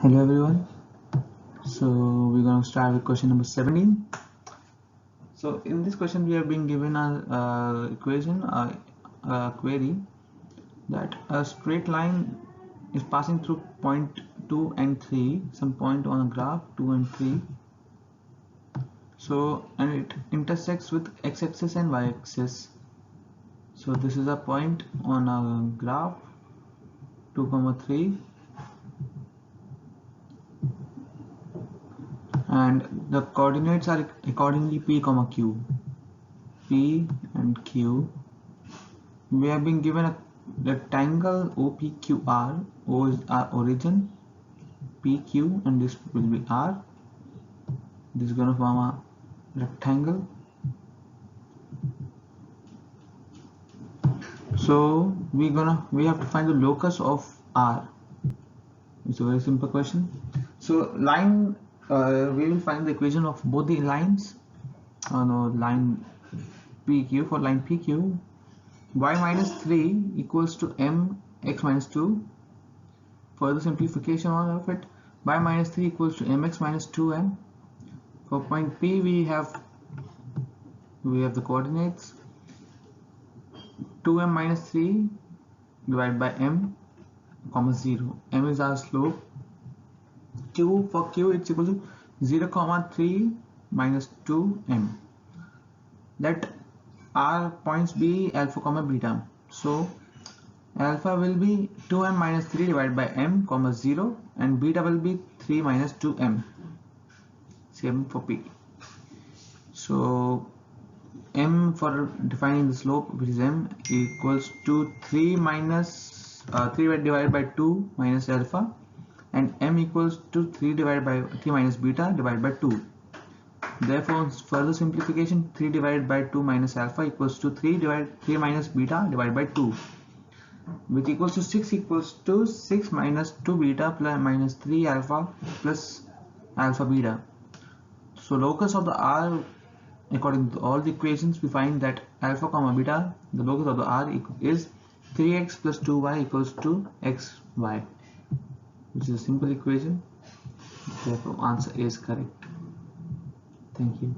Hello everyone. So we're going to start with question number 17. So in this question we have been given a equation, a query that a straight line is passing through point 2 and 3, some point on a graph 2 and 3. So and it intersects with x-axis and y-axis. So this is a point on a graph 2, 3. And the coordinates are accordingly p, q. P and Q. We have been given a rectangle OPQR. O is our origin, PQ, and this will be R. This is going to form a rectangle. So we have to find the locus of R. It's a very simple question. So line. We will find the equation of both the lines. Line PQ. For line PQ, y minus 3 equals to m x minus 2. Further simplification of it, y minus 3 equals to mx minus 2m. For point P, we have the coordinates 2m minus 3 divided by m, comma 0. M is our slope. Q, for Q, it's equal to 0, 3 minus 2m. Let our points be alpha, beta. So alpha will be 2m minus 3 divided by m, 0, and beta will be 3 minus 2m. Same for P. So m, for defining the slope, which is m, equals to 3 divided by 2 minus alpha, and m equals to 3 minus beta divided by 2. Therefore, further simplification, 3 divided by 2 minus alpha equals to 3 minus beta divided by 2, which equals to 6 minus 2 beta plus minus 3 alpha plus alpha beta. So locus of the R, according to all the equations, we find that alpha, beta, the locus of the R is 3x plus 2y equals to xy, which is a simple equation. Therefore answer is correct. Thank you.